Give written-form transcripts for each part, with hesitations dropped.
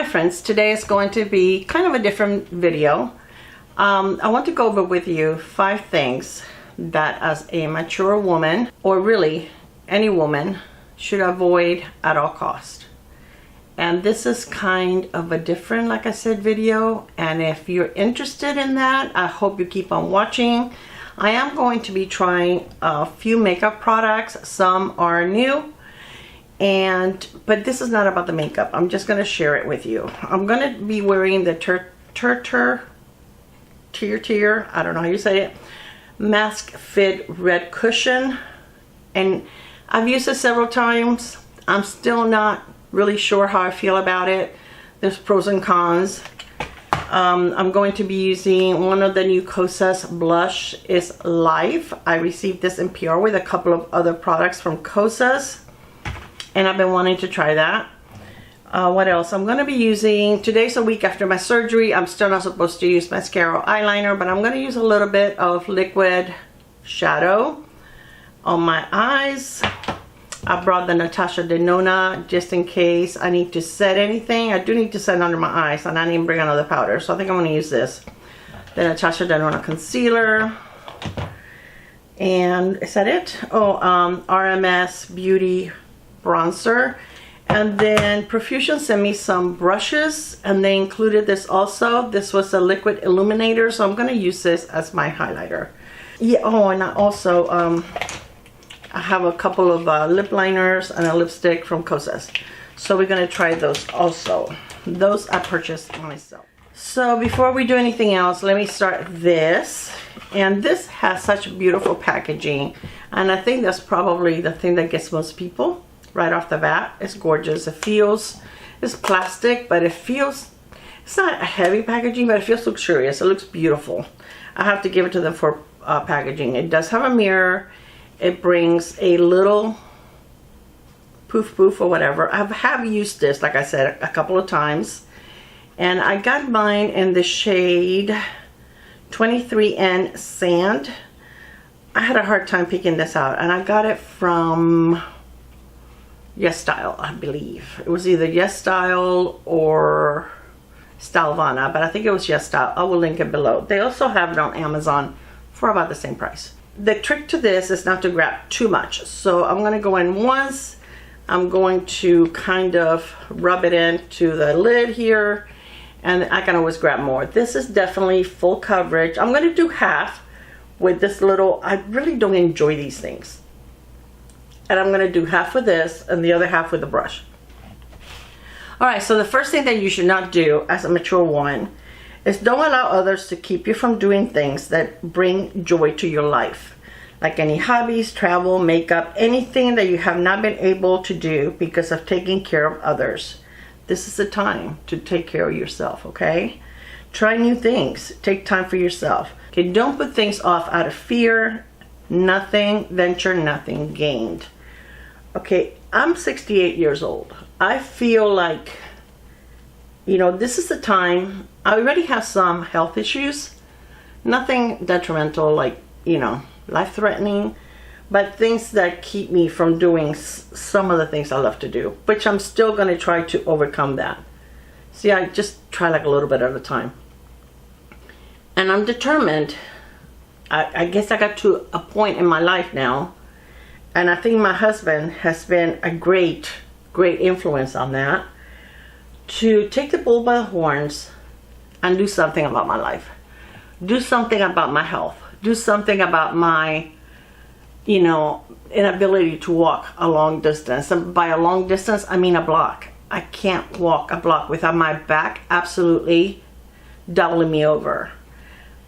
Hi friends, today is going to be kind of a different video. I want to go over with you 5 things that as a mature woman, or really any woman, should avoid at all costs. And this is kind of a different, like I said, video, and if you're interested in that, I hope you keep on watching. I am going to be trying a few makeup products. Some are new, but this is not about the makeup. I'm just going to share it with you. I'm going to be wearing the Tier, I don't know how you say it, Mask Fit Red Cushion, and I've used it several times. I'm still not really sure how I feel about it. There's pros and cons. I'm going to be using one of the new Kosas blush is Live. I received this in PR with a couple of other products from Kosas, and I've been wanting to try that. What else? I'm going to be using, today's a week after my surgery. I'm still not supposed to use mascara or eyeliner, but I'm going to use a little bit of liquid shadow on my eyes. I brought the Natasha Denona just in case I need to set anything. I do need to set under my eyes, and I didn't bring another powder, so I think I'm going to use this. The Natasha Denona concealer. And is that it? Oh, RMS Beauty bronzer. And then Profusion sent me some brushes, and they included this also. This was a liquid illuminator, so I'm going to use this as my highlighter. Yeah. Oh, and I also I have a couple of lip liners and a lipstick from Kosas, so we're going to try those also. Those I purchased myself. So before we do anything else, let me start this. And this has such beautiful packaging, and I think that's probably the thing that gets most people right off the bat. It's gorgeous. It feels, it's plastic, but it feels, it's not a heavy packaging, but it feels luxurious. It looks beautiful. I have to give it to them for packaging. It does have a mirror. It brings a little poof or whatever. I have used this, like I said, a couple of times, and I got mine in the shade 23N Sand. I had a hard time picking this out, and I got it from Yes Style, I believe. It was either Yes Style or Stylevana, but I think it was Yes Style. I will link it below. They also have it on Amazon for about the same price. The trick to this is not to grab too much. So I'm going to go in once. I'm going to kind of rub it into the lid here, and I can always grab more. This is definitely full coverage. I'm going to do half with this little, I really don't enjoy these things. And I'm going to do half with this and the other half with the brush. Alright, so the first thing that you should not do as a mature woman is don't allow others to keep you from doing things that bring joy to your life. Like any hobbies, travel, makeup, anything that you have not been able to do because of taking care of others. This is the time to take care of yourself, okay? Try new things. Take time for yourself. Okay, don't put things off out of fear. Nothing ventured, nothing gained. Okay, I'm 68 years old. I feel like, you know, this is the time. I already have some health issues. Nothing detrimental, like, you know, life-threatening, but things that keep me from doing some of the things I love to do, which I'm still going to try to overcome that. See, I just try like a little bit at a time. And I'm determined. I guess I got to a point in my life now, and I think my husband has been a great influence on that, to take the bull by the horns and do something about my life. Do something about my health. Do something about my, you know, inability to walk a long distance. And by a long distance, I mean a block. I can't walk a block without my back absolutely doubling me over.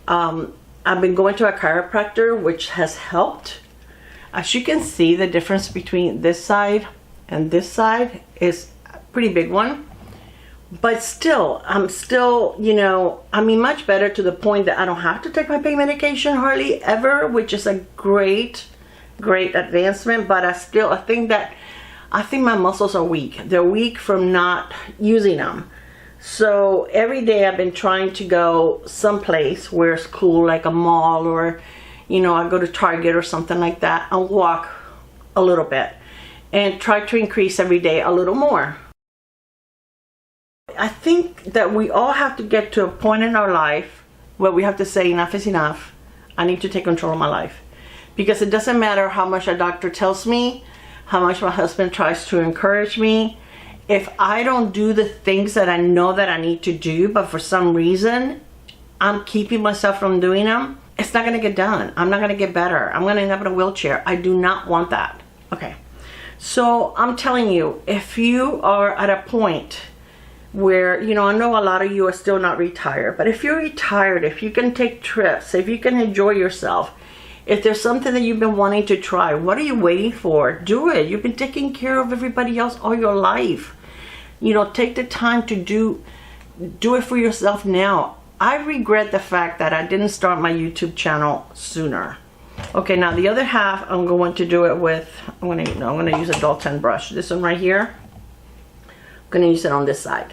I've been going to a chiropractor, which has helped. As you can see, the difference between this side and this side is a pretty big one. But still, I'm still, you know, I mean, much better to the point that I don't have to take my pain medication hardly ever, which is a great advancement. But I think my muscles are weak. They're weak from not using them. So every day I've been trying to go someplace where it's cool, like a mall, or, you know, I go to Target or something like that and walk a little bit and try to increase every day a little more. I think that we all have to get to a point in our life where we have to say enough is enough. I need to take control of my life. Because it doesn't matter how much a doctor tells me, how much my husband tries to encourage me. If I don't do the things that I know that I need to do, but for some reason I'm keeping myself from doing them, it's not going to get done. I'm not going to get better. I'm going to end up in a wheelchair. I do not want that. Okay. So I'm telling you, if you are at a point where, you know, I know a lot of you are still not retired, but if you're retired, if you can take trips, if you can enjoy yourself, if there's something that you've been wanting to try, what are you waiting for? Do it. You've been taking care of everybody else all your life. You know, take the time to do it for yourself now. I regret the fact that I didn't start my YouTube channel sooner. Okay, now the other half, I'm going to do it with, I'm gonna use a dull 10 brush. This one right here, I'm gonna use it on this side.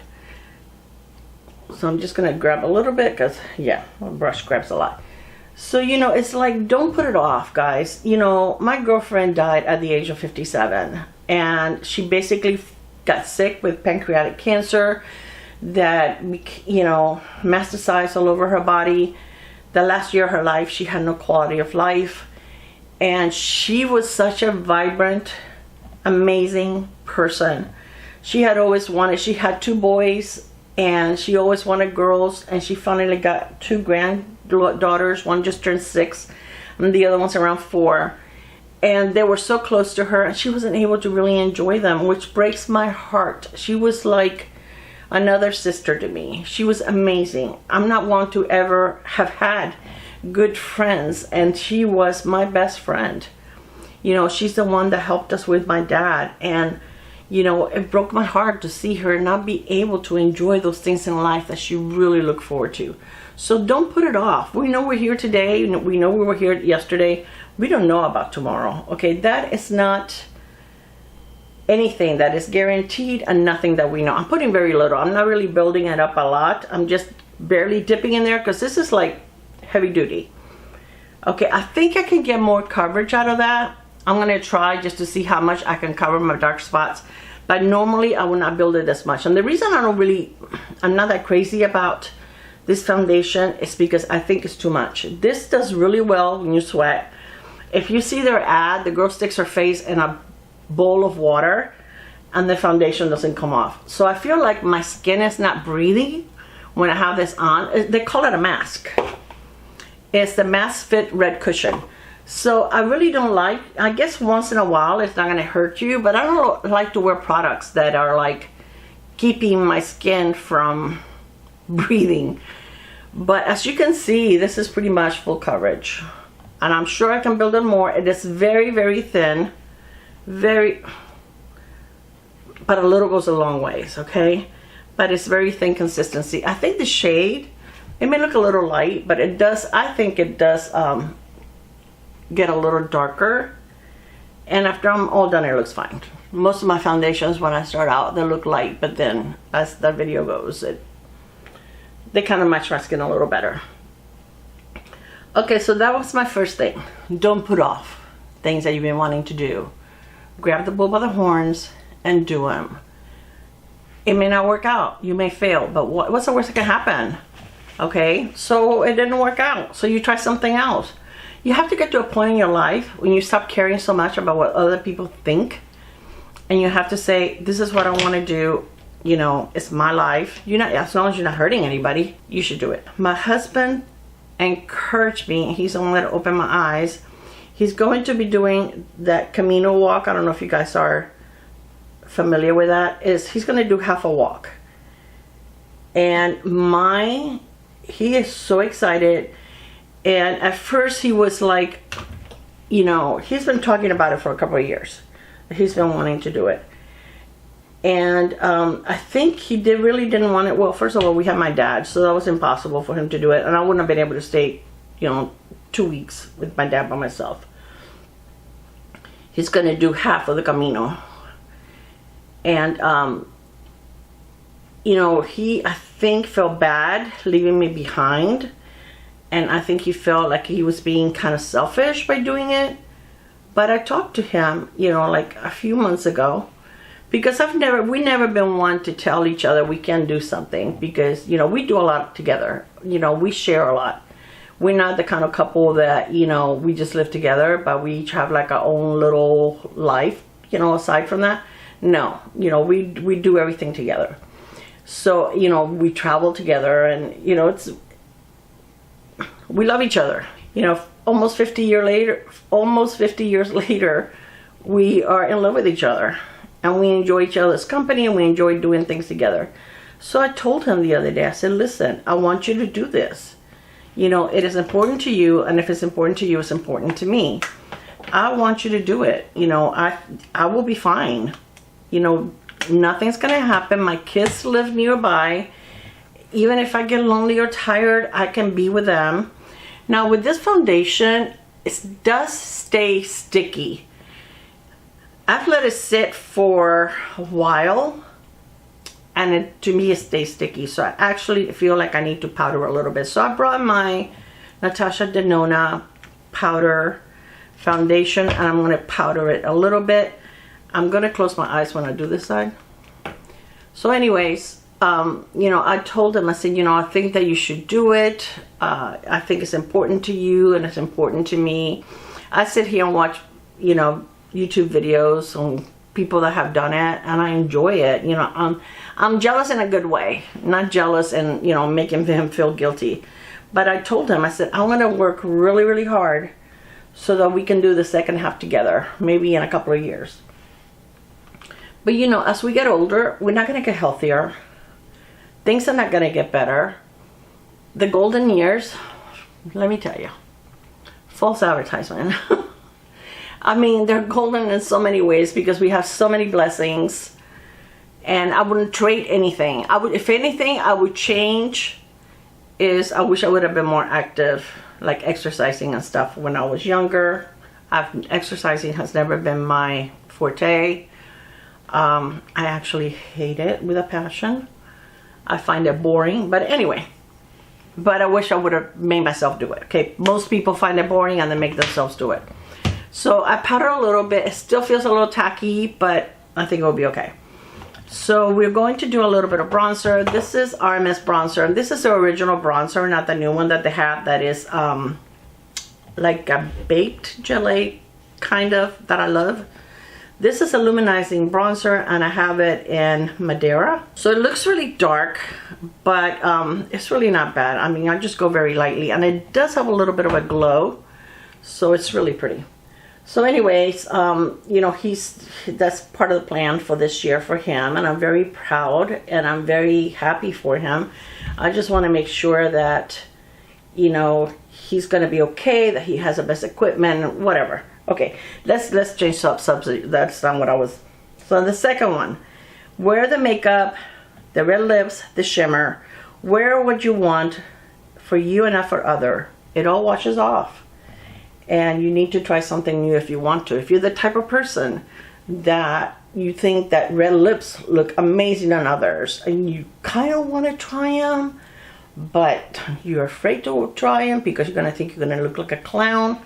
So I'm just gonna grab a little bit because, yeah, my brush grabs a lot. So, you know, it's like, don't put it off, guys. You know, my girlfriend died at the age of 57, and she basically got sick with pancreatic cancer that, you know, metastasized all over her body. The last year of her life, she had no quality of life, and she was such a vibrant, amazing person. She had always wanted, she had 2 boys, and she always wanted girls, and she finally got 2 granddaughters. One just turned 6, and the other one's around 4. And they were so close to her, and she wasn't able to really enjoy them, which breaks my heart. She was like another sister to me. She was amazing. I'm not one to ever have had good friends, and she was my best friend. You know, she's the one that helped us with my dad, and you know, it broke my heart to see her not be able to enjoy those things in life that she really looked forward to. So don't put it off. We know we're here today. We know we were here yesterday. We don't know about tomorrow. Okay, that is not anything that is guaranteed, and nothing that we know. I'm putting very little. I'm not really building it up a lot. I'm just barely dipping in there because this is like heavy duty. Okay, I think I can get more coverage out of that. I'm going to try just to see how much I can cover my dark spots. But normally I will not build it as much. And the reason I'm not that crazy about this foundation is because I think it's too much. This does really well when you sweat. If you see their ad, the girl sticks her face in a bowl of water and the foundation doesn't come off. So I feel like my skin is not breathing when I have this on. They call it a mask. It's the Mask Fit Red Cushion. So I really don't like, I guess once in a while it's not going to hurt you, but I don't like to wear products that are like keeping my skin from breathing. But as you can see, this is pretty much full coverage. And I'm sure I can build it more. It is very, very thin. But a little goes a long ways, okay? But it's very thin consistency. I think the shade, it may look a little light, but it does, I think it does get a little darker. And after I'm all done, it looks fine. Most of my foundations, when I start out, they look light, but then as the video goes, they kind of match my skin a little better. Okay, so that was my first thing. Don't put off things that you've been wanting to do. Grab the bull by the horns and do them. It may not work out. You may fail, but what's the worst that can happen? Okay, so it didn't work out, so you try something else. You have to get to a point in your life when you stop caring so much about what other people think, and you have to say, this is what I want to do. You know, it's my life. As long as you're not hurting anybody, you should do it. My husband encouraged me. He's the one that opened my eyes. He's going to be doing that Camino walk. I don't know if you guys are familiar with that. He's going to do half a walk. And he is so excited. And at first he was like, you know, he's been talking about it for a couple of years. He's been wanting to do it. And I think he really didn't want it. Well, first of all, we had my dad, so that was impossible for him to do it. And I wouldn't have been able to stay, you know, 2 weeks with my dad by myself. He's going to do half of the Camino. And, you know, I think, felt bad leaving me behind. And I think he felt like he was being kind of selfish by doing it. But I talked to him, you know, like a few months ago, Because we never been one to tell each other we can do something, because, you know, we do a lot together. You know, we share a lot. We're not the kind of couple that, you know, we just live together, but we each have like our own little life, you know, aside from that. No, you know, we do everything together. So, you know, we travel together, and, you know, we love each other. You know, almost 50 years later, we are in love with each other, and we enjoy each other's company, and we enjoy doing things together. So I told him the other day, I said, listen, I want you to do this. You know, it is important to you, and if it's important to you, it's important to me. I want you to do it. You know, I will be fine. You know, nothing's gonna happen. My kids live nearby. Even if I get lonely or tired, I can be with them. Now with this foundation, it does stay sticky. I've let it sit for a while, and to me it stays sticky. So I actually feel like I need to powder a little bit. So I brought my Natasha Denona powder foundation, and I'm going to powder it a little bit. I'm going to close my eyes when I do this side. So anyways, you know, I told him, I said, you know, I think that you should do it. I think it's important to you, and it's important to me. I sit here and watch, you know, YouTube videos on people that have done it, and I enjoy it. You know, I'm jealous in a good way, not jealous and, you know, making him feel guilty. But I told him, I said, I'm going to work really, really hard so that we can do the second half together, maybe in a couple of years. But, you know, as we get older, we're not going to get healthier. Things are not going to get better. The golden years, let me tell you, false advertisement. I mean, they're golden in so many ways because we have so many blessings, and I wouldn't trade anything. If anything, I would change is I wish I would have been more active, like exercising and stuff when I was younger. Exercising has never been my forte. I actually hate it with a passion. I find it boring, but anyway. But I wish I would have made myself do it. Okay, most people find it boring and then make themselves do it. So I powder a little bit. It still feels a little tacky, but I think it'll be okay. So we're going to do a little bit of bronzer. This is RMS bronzer, and this is the original bronzer, not the new one that they have that is like a baked gelée kind of, that I love. This is a luminizing bronzer, and I have it in Madeira. So it looks really dark, but it's really not bad. I mean, I just go very lightly, and it does have a little bit of a glow, so it's really pretty. So anyways, you know, that's part of the plan for this year for him, and I'm very proud and I'm very happy for him. I just want to make sure that, you know, he's going to be okay, that he has the best equipment, whatever. Okay, let's change subject. That's not what I was. So the second one, wear the makeup, the red lips, the shimmer. Wear what you want for you and not for other. It all washes off. And you need to try something new if you want to. If you're the type of person that you think that red lips look amazing on others, and you kind of want to try them, but you're afraid to try them because you're going to think you're going to look like a clown.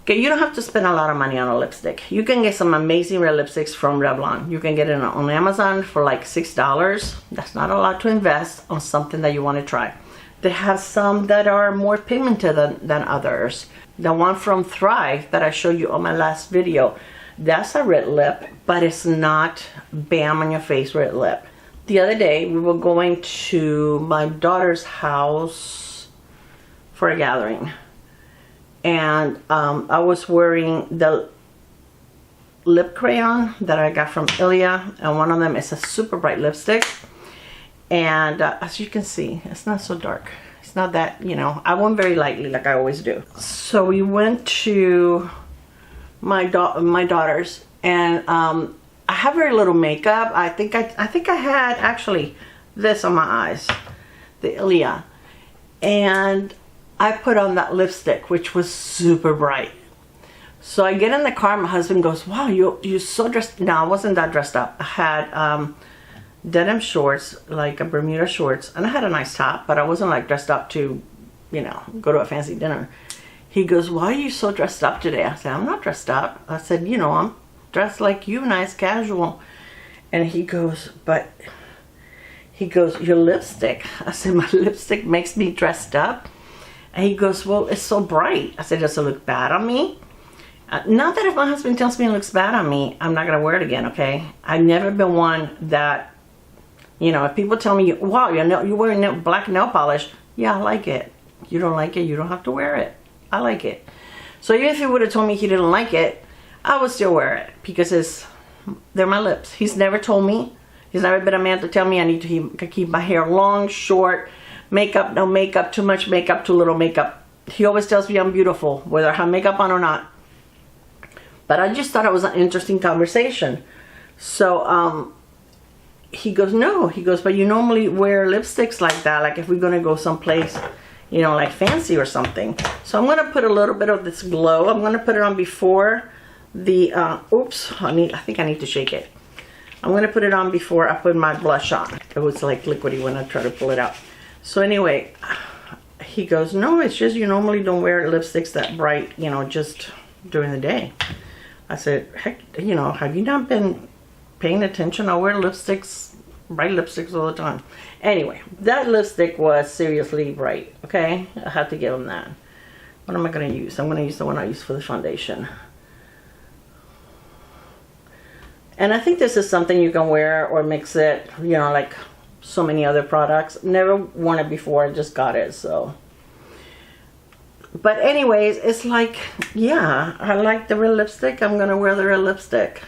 Okay, you don't have to spend a lot of money on a lipstick. You can get some amazing red lipsticks from Revlon. You can get it on Amazon for like $6. That's not a lot to invest on something that you want to try. They have some that are more pigmented than others. The one from Thrive that I showed you on my last video, that's a red lip, but it's not bam on your face red lip. The other day we were going to my daughter's house for a gathering, and I was wearing the lip crayon that I got from Ilia, and one of them is a super bright lipstick, and as you can see, it's not so dark. It's not that, you know, I went very lightly like I always do. So we went to my daughter's, and I have very little makeup. I think I had actually this on my eyes, the Ilia, and I put on that lipstick, which was super bright. So I get in the car, my husband goes, wow, you're so dressed. No, I wasn't that dressed up. I had denim shorts, like a Bermuda shorts, and I had a nice top, but I wasn't like dressed up to, you know, go to a fancy dinner. He goes, why are you so dressed up today? I said, I'm not dressed up. I said, you know, I'm dressed like you, nice casual. And he goes, but, he goes, your lipstick. I said, my lipstick makes me dressed up. And he goes, well, it's so bright. I said, does it look bad on me? Not that if my husband tells me it looks bad on me, I'm not going to wear it again, okay? I've never been one that, you know, if people tell me, wow, you're wearing black nail polish. Yeah, I like it. You don't like it, you don't have to wear it. I like it. So even if he would have told me he didn't like it, I would still wear it because they're my lips. He's never told me. He's never been a man to tell me I need to keep my hair long, short, makeup, no makeup, too much makeup, too little makeup. He always tells me I'm beautiful, whether I have makeup on or not. But I just thought it was an interesting conversation. So he goes, no. He goes, but you normally wear lipsticks like that, like if we're going to go someplace, you know, like fancy or something. So I'm going to put a little bit of this glow. I'm going to put it on before the, oops, I think I need to shake it. I'm going to put it on before I put my blush on. It was like liquidy when I try to pull it out. So anyway, he goes, no, it's just you normally don't wear lipsticks that bright, you know, just during the day. I said, heck, you know, have you not been paying attention? I wear lipsticks, bright lipsticks all the time. Anyway, that lipstick was seriously bright, okay? I had to give him that. What am I going to use? I'm going to use the one I use for the foundation. And I think this is something you can wear or mix it, you know, like so many other products. Never worn it before, I just got it, so. But anyways, it's like, yeah, I like the red lipstick. I'm going to wear the red lipstick.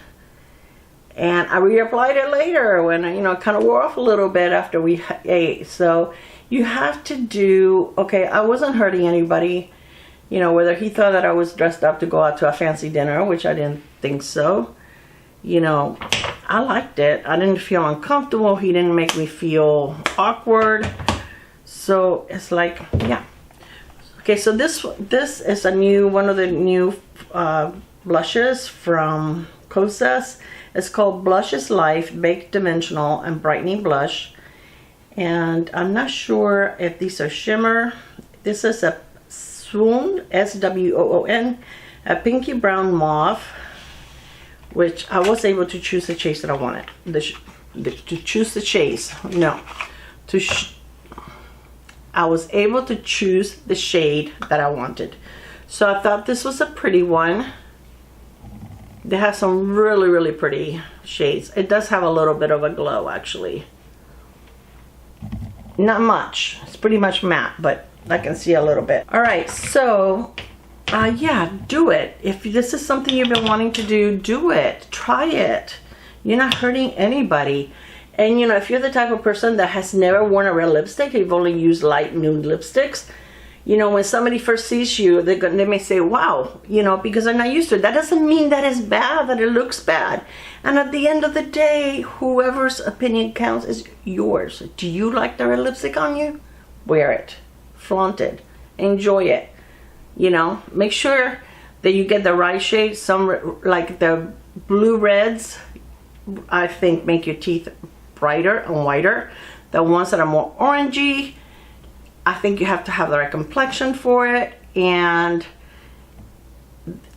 And I reapplied it later when, you know, it kind of wore off a little bit after we ate. So you have to do, okay, I wasn't hurting anybody, you know, whether he thought that I was dressed up to go out to a fancy dinner, which I didn't think so. You know, I liked it. I didn't feel uncomfortable. He didn't make me feel awkward. So it's like, yeah. Okay, so this is a new, one of the new blushes from Kosas. It's called Blushes Life Baked Dimensional and Brightening Blush. And I'm not sure if these are shimmer. This is a Swoon, S-W-O-O-N, a pinky brown mauve, which I was able to choose the shades that I wanted. To choose the shades, no. I was able to choose the shade that I wanted. So I thought this was a pretty one. They have some really, really pretty shades. It does have a little bit of a glow, actually. Not much. It's pretty much matte, but I can see a little bit. All right, so yeah, do it. If this is something you've been wanting to do, do it. Try it. You're not hurting anybody. And you know, if you're the type of person that has never worn a red lipstick, you've only used light nude lipsticks, you know, when somebody first sees you, they may say, wow, you know, because they're not used to it. That doesn't mean that it's bad, that it looks bad. And at the end of the day, whoever's opinion counts is yours. Do you like the red lipstick on you? Wear it. Flaunt it. Enjoy it. You know, make sure that you get the right shade. Some, like the blue reds, I think make your teeth brighter and whiter. The ones that are more orangey, I think you have to have the right complexion for it. And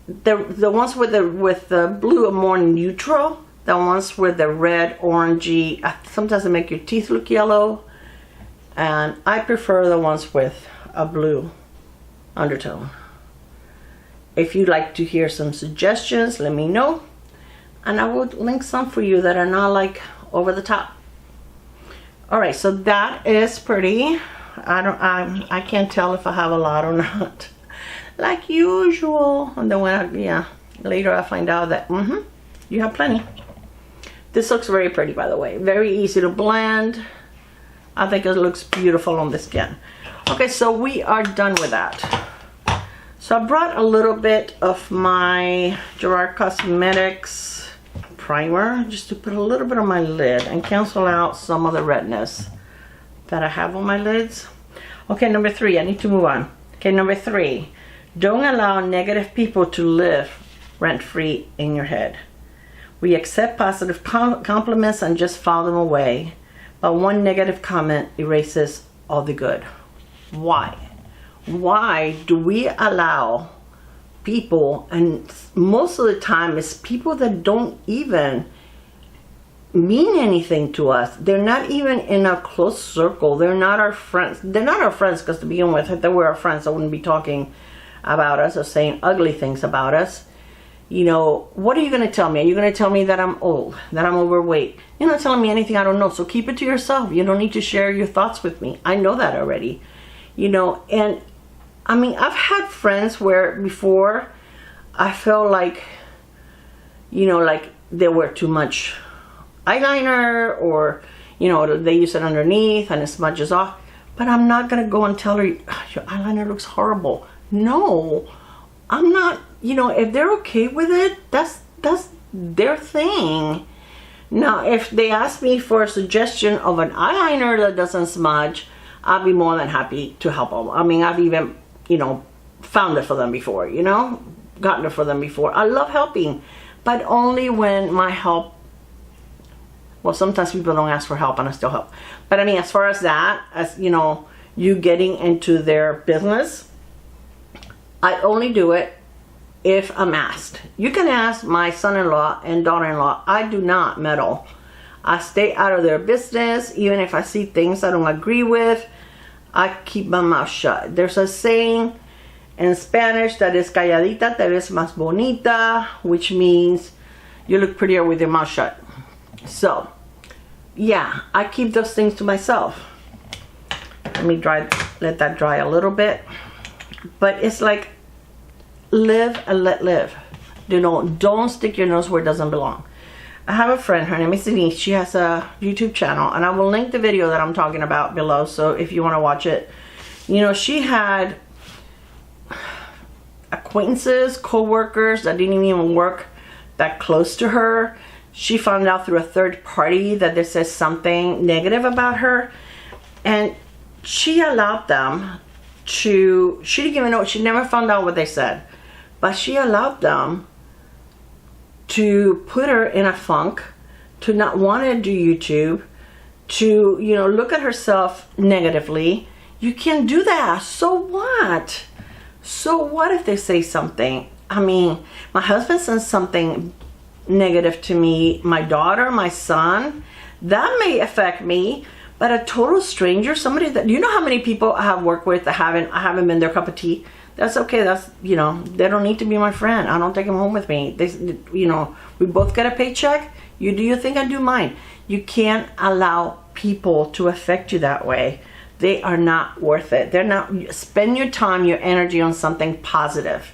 the ones with the blue are more neutral. The ones with the red, orangey, sometimes they make your teeth look yellow. And I prefer the ones with a blue undertone. If you'd like to hear some suggestions, let me know. And I will link some for you that are not like over the top. Alright, so that is pretty. I can't tell if I have a lot or not. Like usual. And then when later I find out that you have plenty. This looks very pretty, by the way. Very easy to blend. I think it looks beautiful on the skin. Okay, so we are done with that. So I brought a little bit of my Gerard Cosmetics primer just to put a little bit on my lid and cancel out some of the redness that I have on my lids. Okay, number 3, I need to move on. Okay, number 3, don't allow negative people to live rent-free in your head. We accept positive compliments and just file them away, but one negative comment erases all the good. Why? Why do we allow people, and most of the time it's people that don't even mean anything to us. They're not even in a close circle. They're not our friends. They're not our friends because to begin with, if they were our friends, I wouldn't be talking about us or saying ugly things about us. You know, what are you going to tell me? Are you going to tell me that I'm old, that I'm overweight? You're not telling me anything I don't know, so keep it to yourself. You don't need to share your thoughts with me. I know that already. You know, and I mean, I've had friends where before I felt like, you know, like they wear too much eyeliner, or, you know, they use it underneath and it smudges off. But I'm not going to go and tell her, your eyeliner looks horrible. No, I'm not. You know, if they're okay with it, that's their thing. Now, if they ask me for a suggestion of an eyeliner that doesn't smudge, I'll be more than happy to help them. I mean, I've even, you know, found it for them before, you know, gotten it for them before. I love helping, but only when my help, well, sometimes people don't ask for help and I still help. But I mean, as far as that, as, you know, you getting into their business, I only do it if I'm asked. You can ask my son-in-law and daughter-in-law. I do not meddle. I stay out of their business. Even if I see things I don't agree with, I keep my mouth shut. There's a saying in Spanish that is calladita te ves más bonita, which means you look prettier with your mouth shut. So, yeah, I keep those things to myself. Let me let that dry a little bit. But it's like, live and let live. You know, don't stick your nose where it doesn't belong. I have a friend, her name is Denise. She has a YouTube channel, and I will link the video that I'm talking about below, so if you want to watch it. You know, she had acquaintances, co-workers that didn't even work that close to her. She found out through a third party that there says something negative about her, and she allowed them to, she didn't even know, she never found out what they said, but she allowed them to put her in a funk, to not want to do YouTube, to, you know, look at herself negatively. You can do that. So what? So what if they say something? I mean, my husband says something negative to me, my daughter, my son, that may affect me. But a total stranger, somebody that, you know how many people I have worked with that I haven't been their cup of tea? That's okay. That's, you know, they don't need to be my friend. I don't take them home with me. They, you know, we both get a paycheck. You do your thing, I do mine. You can't allow people to affect you that way. They are not worth it. They're not. Spend your time, your energy on something positive.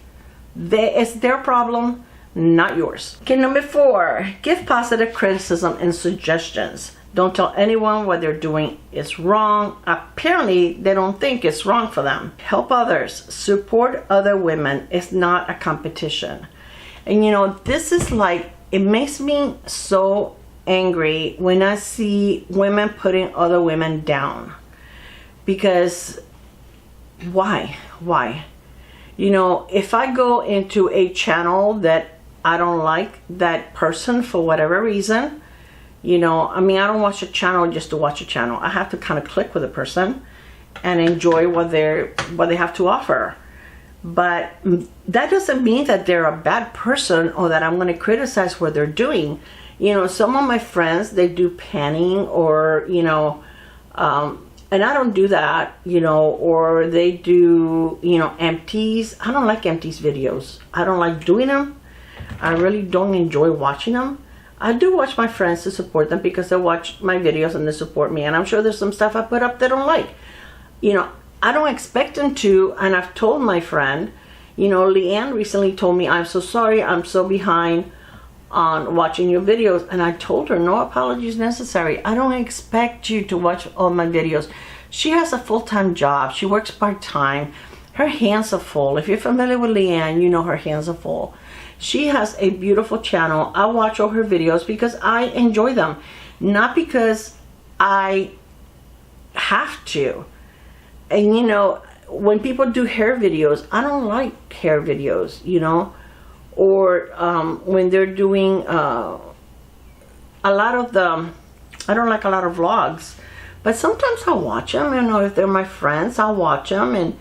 It's their problem, not yours. Okay, number 4, give positive criticism and suggestions. Don't tell anyone what they're doing is wrong. Apparently, they don't think it's wrong for them. Help others. Support other women. It's not a competition. And you know, this is like, it makes me so angry when I see women putting other women down. Because why? Why? You know, if I go into a channel that I don't like that person for whatever reason, you know, I mean, I don't watch a channel just to watch a channel. I have to kind of click with a person and enjoy what they have to offer. But that doesn't mean that they're a bad person or that I'm going to criticize what they're doing. You know, some of my friends, they do panning or, you know, and I don't do that, you know, or they do, you know, empties. I don't like empties videos. I don't like doing them. I really don't enjoy watching them. I do watch my friends to support them because they watch my videos and they support me. And I'm sure there's some stuff I put up they don't like. You know, I don't expect them to. And I've told my friend, you know, Leanne recently told me, I'm so sorry, I'm so behind on watching your videos. And I told her, no apologies necessary. I don't expect you to watch all my videos. She has a full-time job. She works part-time. Her hands are full. If you're familiar with Leanne, you know her hands are full. She has a beautiful channel. I watch all her videos because I enjoy them, not because I have to. And you know, when people do hair videos, I don't like hair videos, you know, or when they're doing a lot of the, I don't like a lot of vlogs, but sometimes I'll watch them. You know, if they're my friends, I'll watch them.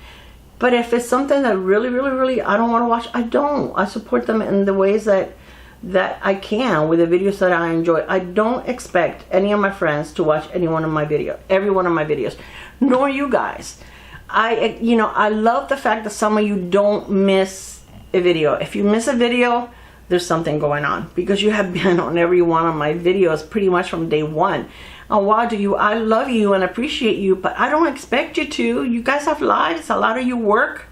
But if it's something that really I don't want to watch, I don't. I support them in the ways that that I can with the videos that I enjoy. I don't expect any of my friends to watch any one of my videos, every one of my videos, nor you guys. I love the fact that some of you don't miss a video. If you miss a video, there's something going on, because you have been on every one of my videos pretty much from day one. And why do you? I love you and appreciate you, but I don't expect you to. You guys have lives. A lot of you work,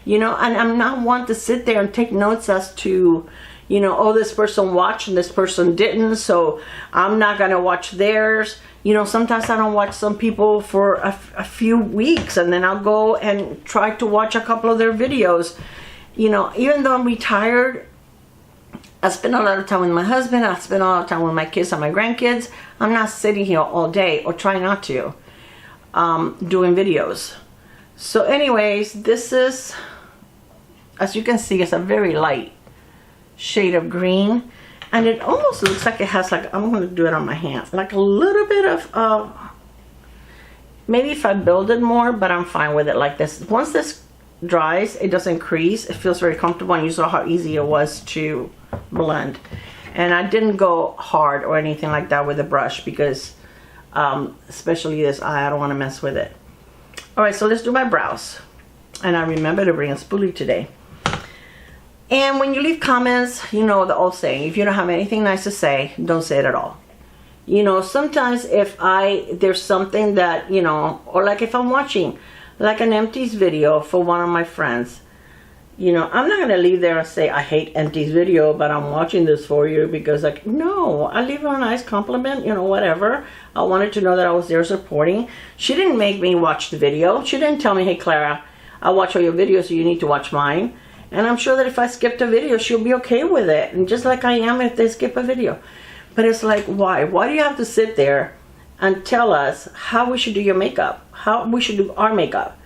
and I'm not one to sit there and take notes as to, oh, this person watched and this person didn't, so I'm not going to watch theirs. Sometimes I don't watch some people for a few weeks, and then I'll go and try to watch a couple of their videos. Even though I'm retired, I spend a lot of time with my husband. I spend a lot of time with my kids and my grandkids. I'm not sitting here all day, or try not to, doing videos. So anyways, this is, as you can see, it's a very light shade of green. And it almost looks like it has, like, I'm going to do it on my hands, like a little bit of, maybe if I build it more, but I'm fine with it like this. Once this dries, it doesn't crease. It feels very comfortable, and you saw how easy it was to blend. And I didn't go hard or anything like that with the brush, because especially this eye, I don't want to mess with it. Alright, so let's do my brows. And I remember to bring a spoolie today. And when you leave comments, the old saying, if you don't have anything nice to say, don't say it at all. Sometimes if there's something that, or like if I'm watching like an empties video for one of my friends, I'm not going to leave there and say, I hate empties video, but I'm watching this for you, because, like, no, I leave her a nice compliment, whatever. I wanted to know that I was there supporting. She didn't make me watch the video. She didn't tell me, hey, Clara, I watch all your videos, so you need to watch mine. And I'm sure that if I skipped a video, she'll be okay with it. And just like I am if they skip a video. But it's like, why? Why do you have to sit there and tell us how we should do your makeup? How we should do our makeup?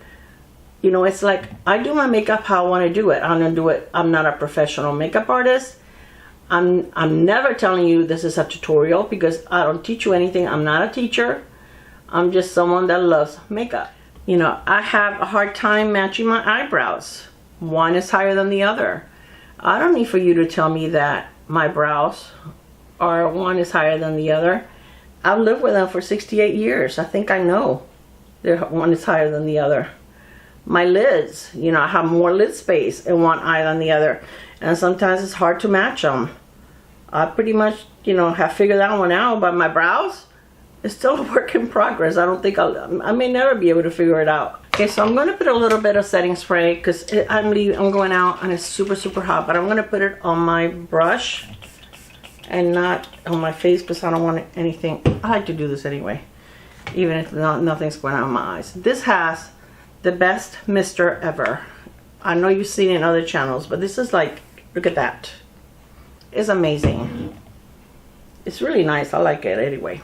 It's like, I do my makeup how I want to do it. I'm going to do it. I'm not a professional makeup artist. I'm never telling you this is a tutorial, because I don't teach you anything. I'm not a teacher. I'm just someone that loves makeup. I have a hard time matching my eyebrows. One is higher than the other. I don't need for you to tell me that my brows are one is higher than the other. I've lived with them for 68 years. I think I know one is higher than the other. My lids, I have more lid space in one eye than the other. And sometimes it's hard to match them. I pretty much, have figured that one out. But my brows, it's still a work in progress. I don't think I may never be able to figure it out. Okay, so I'm going to put a little bit of setting spray, because I'm going out and it's super, super hot. But I'm going to put it on my brush and not on my face, because I don't want anything. I like to do this anyway, even if nothing's going on in my eyes. This has the best mister ever. I know you've seen it in other channels, but this is like, look at that. It's amazing. It's really nice. I like it anyway.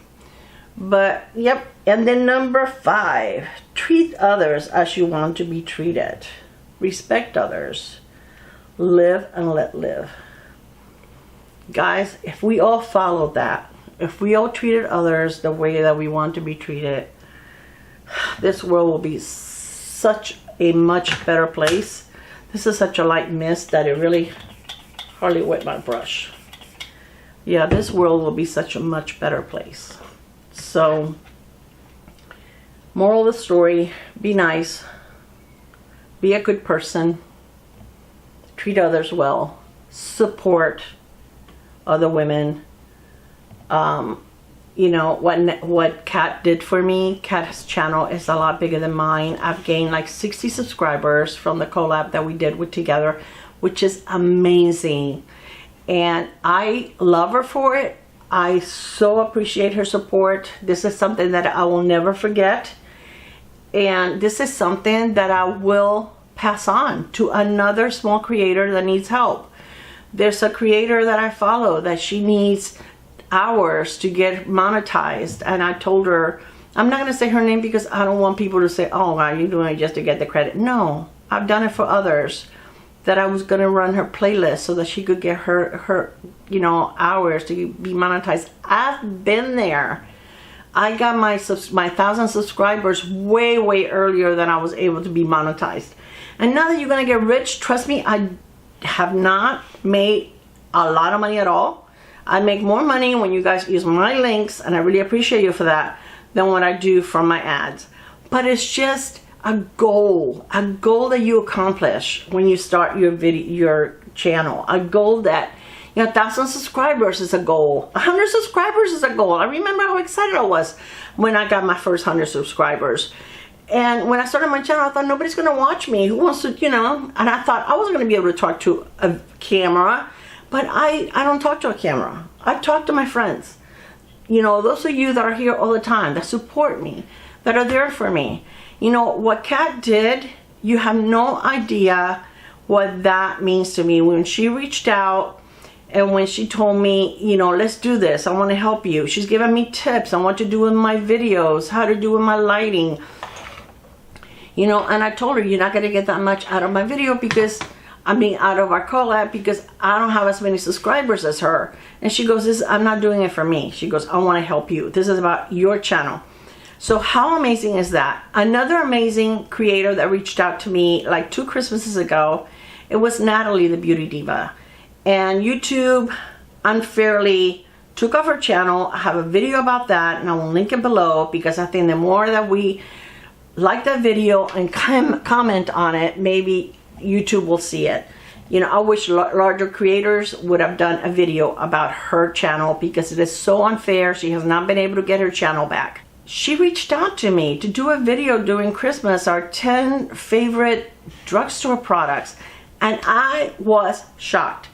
But yep. And then number 5, treat others as you want to be treated. Respect others. Live and let live. Guys, if we all followed that, if we all treated others the way that we want to be treated, this world will be such a much better place. This is such a light mist that it really hardly wet my brush. Yeah, this world will be such a much better place. So, moral of the story, be nice, be a good person, treat others well, support other women. What Kat did for me, Kat's channel is a lot bigger than mine. I've gained like 60 subscribers from the collab that we did together, which is amazing. And I love her for it. I so appreciate her support. This is something that I will never forget. And this is something that I will pass on to another small creator that needs help. There's a creator that I follow that she needs hours to get monetized. And I told her, I'm not going to say her name because I don't want people to say, oh, wow, you're doing it just to get the credit. No, I've done it for others. That I was going to run her playlist so that she could get her hours to be monetized. I've been there. I got my 1,000 subscribers way earlier than I was able to be monetized. And now that you're going to get rich, trust me, I have not made a lot of money at all. I make more money when you guys use my links, and I really appreciate you for that, than what I do from my ads. But it's just a goal that you accomplish when you start your channel. A goal that, 1,000 subscribers is a goal. 100 subscribers is a goal. I remember how excited I was when I got my first 100 subscribers. And when I started my channel, I thought nobody's going to watch me. Who wants to, and I thought I wasn't going to be able to talk to a camera, but I don't talk to a camera. I talk to my friends. Those of you that are here all the time, that support me, that are there for me. What Kat did, you have no idea what that means to me. When she reached out and when she told me, let's do this, I want to help you. She's giving me tips on what to do with my videos, how to do with my lighting. And I told her, you're not going to get that much out of my video because, out of our collab, because I don't have as many subscribers as her. And she goes, I'm not doing it for me. She goes, I want to help you. This is about your channel. So how amazing is that? Another amazing creator that reached out to me like 2 Christmases ago, it was Nathalie, the beauty diva. And YouTube unfairly took off her channel. I have a video about that, and I will link it below, because I think the more that we like that video and comment on it, maybe YouTube will see it. I wish larger creators would have done a video about her channel, because it is so unfair. She has not been able to get her channel back. She reached out to me to do a video during Christmas, our 10 favorite drugstore products, and I was shocked.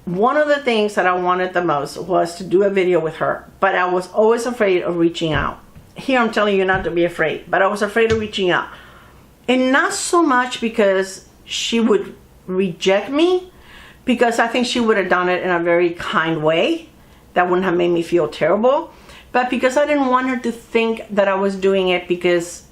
One of the things that I wanted the most was to do a video with her, but I was always afraid of reaching out. Here I'm telling you not to be afraid, but I was afraid of reaching out. And not so much because she would reject me, because I think she would have done it in a very kind way that wouldn't have made me feel terrible, but because I didn't want her to think that I was doing it because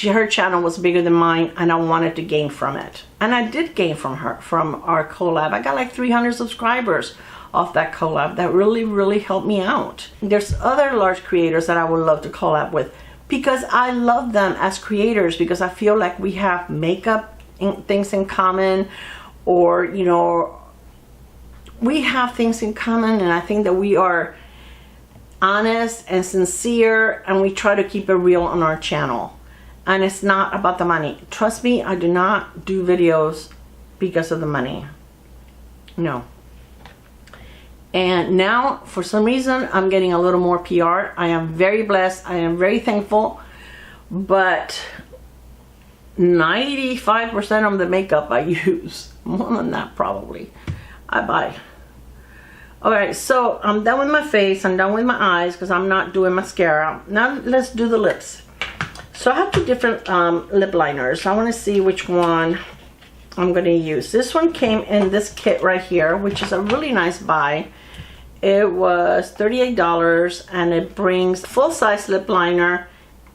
her channel was bigger than mine and I wanted to gain from it. And I did gain from her, from our collab. I got like 300 subscribers off that collab. That really helped me out. There's other large creators that I would love to collab with, because I love them as creators, because I feel like we have makeup things in common, or we have things in common, and I think that we are honest and sincere, and we try to keep it real on our channel. And it's not about the money. Trust me, I do not do videos because of the money. No. And now, for some reason, I'm getting a little more PR. I am very blessed. I am very thankful. But 95% of the makeup I use, more than that probably, I buy. Alright, so I'm done with my face. I'm done with my eyes because I'm not doing mascara. Now let's do the lips. So I have 2 different lip liners. I want to see which one I'm going to use. This one came in this kit right here, which is a really nice buy. It was $38, and it brings full-size lip liner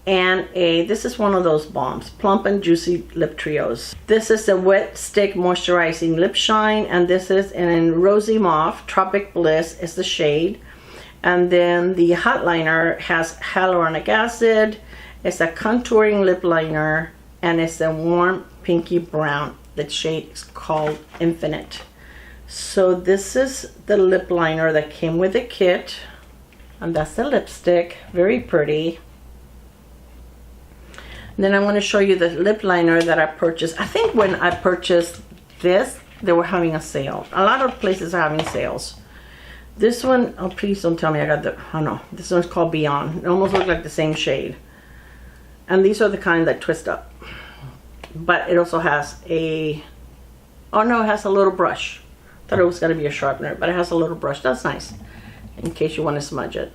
and this is one of those bombs, Plump and Juicy Lip Trios. This is the Wet Stick Moisturizing Lip Shine, and this is in Rosy Mauve. Tropic Bliss is the shade. And then the hot liner has hyaluronic acid. It's a contouring lip liner, and it's a warm pinky brown. The shade is called Infinite. So this is the lip liner that came with the kit, and that's the lipstick. Very pretty. And then I'm going to show you the lip liner that I purchased. I think when I purchased this, they were having a sale. A lot of places are having sales. This one, oh please don't tell me I got the, oh no, this one's called Beyond. It almost looks like the same shade. And these are the kind that twist up. But it also has a, oh no, it has a little brush. Thought it was going to be a sharpener, but it has a little brush. That's nice, in case you want to smudge it.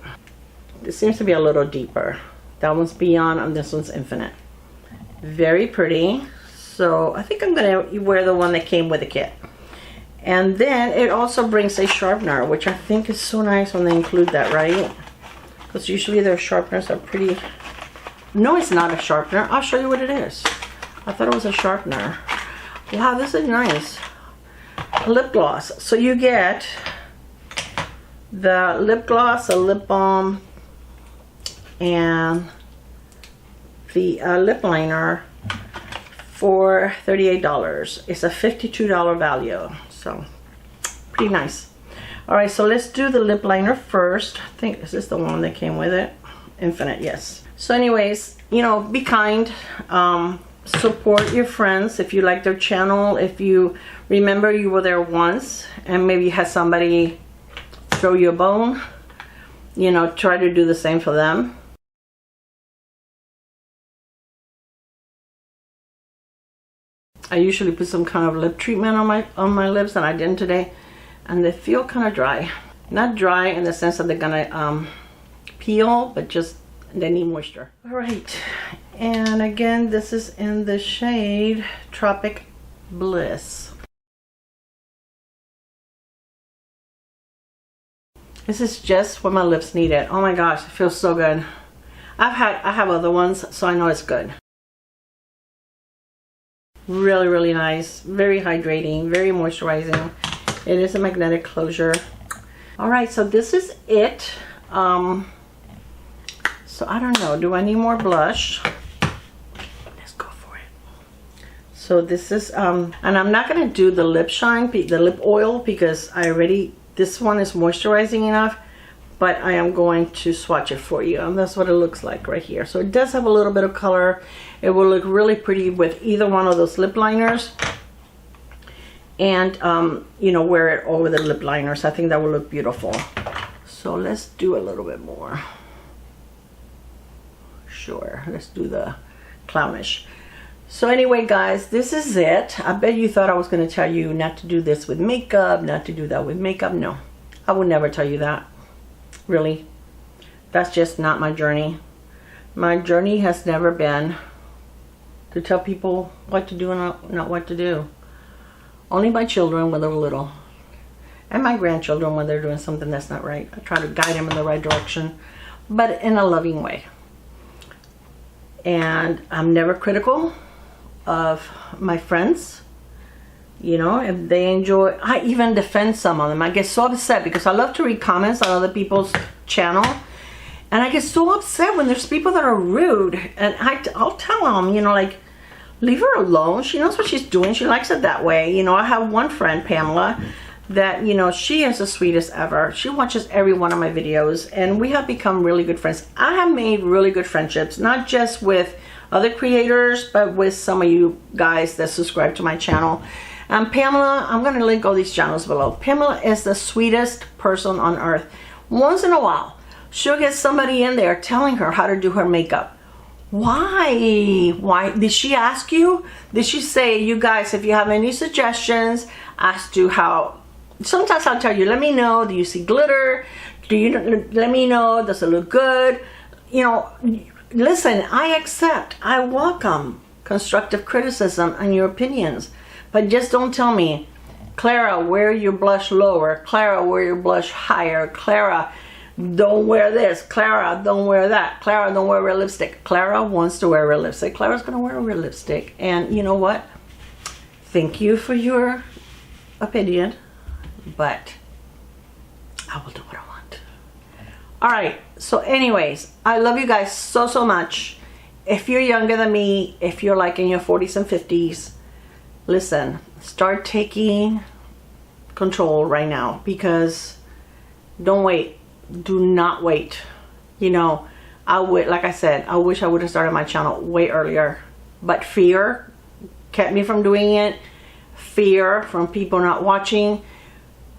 This seems to be a little deeper. That one's Beyond and this one's Infinite. Very pretty. So I think I'm going to wear the one that came with the kit. And then it also brings a sharpener, which I think is so nice when they include that, right? Because usually their sharpeners are pretty... No, it's not a sharpener. I'll show you what it is. I thought it was a sharpener. Wow, this is nice. A lip gloss. So you get the lip gloss, a lip balm, and the lip liner for $38. It's a $52 value. So pretty nice. All right, so let's do the lip liner first. I think this is the one that came with it. Infinite, yes. So anyways, you know, be kind. Support your friends if you like their channel. If you remember you were there once and maybe you had somebody throw you a bone, you know, try to do the same for them. I usually put some kind of lip treatment on my lips, and I didn't today, and they feel kind of dry. Not dry in the sense that they're gonna peel, but just they need moisture. All right, and again, this is in the shade Tropic Bliss. This is just what my lips needed. Oh my gosh, it feels so good. I have other ones, so I know it's good. Really, really nice. Very hydrating, very moisturizing. It is a magnetic closure. All right, so this is it. So I don't know, do I need more blush? Let's go for it. So this is, and I'm not gonna do the lip shine, the lip oil, because I already, this one is moisturizing enough, but I am going to swatch it for you, and that's what it looks like right here. So it does have a little bit of color. It will look really pretty with either one of those lip liners, and you know, wear it over the lip liners. I think that will look beautiful. So let's do a little bit more. Sure, let's do the clownish. So anyway, guys, this is it. I bet you thought I was going to tell you not to do this with makeup, not to do that with makeup. No, I would never tell you that. Really, that's just not my journey. My journey has never been to tell people what to do and not what to do. Only my children when they were little, and my grandchildren when they're doing something that's not right. I try to guide them in the right direction, but in a loving way. And I'm never critical of my friends. You know, if they enjoy, I even defend some of them. I get so upset because I love to read comments on other people's channel, and I get so upset when there's people that are rude, and I'll tell them, you know, like, leave her alone. She knows what she's doing. She likes it that way. You know, I have one friend, Pamela, that, you know, she is the sweetest ever. She watches every one of my videos, and we have become really good friends. I have made really good friendships, not just with other creators, but with some of you guys that subscribe to my channel. And Pamela, I'm going to link all these channels below. Pamela is the sweetest person on earth. Once in a while, she'll get somebody in there telling her how to do her makeup. Why? Why? Did she ask you? Did she say, you guys, if you have any suggestions as to how... Sometimes I'll tell you, let me know, do you see glitter? Do you, let me know, does it look good? You know, listen, I accept, I welcome constructive criticism and your opinions. But just don't tell me, Clara, wear your blush lower. Clara, wear your blush higher. Clara, don't wear this. Clara, don't wear that. Clara, don't wear red lipstick. Clara wants to wear red lipstick. Clara's going to wear red lipstick. And you know what? Thank you for your opinion, but I will do what I want. All right. So anyways, I love you guys so, so much. If you're younger than me, if you're like in your 40s and 50s, listen, start taking control right now, because don't wait. Do not wait. You know, I would, like I said, I wish I would have started my channel way earlier, but fear kept me from doing it. Fear from people not watching,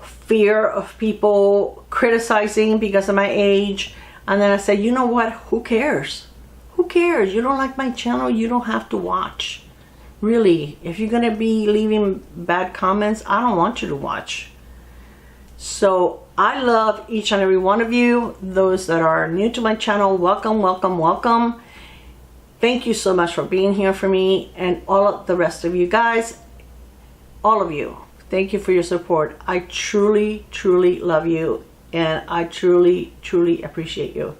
fear of people criticizing because of my age. And then I said, you know what? Who cares? Who cares? You don't like my channel, you don't have to watch. Really, if you're gonna be leaving bad comments, I don't want you to watch. So I love each and every one of you. Those that are new to my channel, welcome, welcome, welcome. Thank you so much for being here for me, and all of the rest of you guys, all of you, thank you for your support. I truly, truly love you, and I truly, truly appreciate you.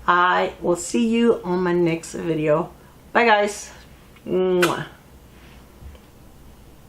I will see you on my next video. Bye guys. Mwah.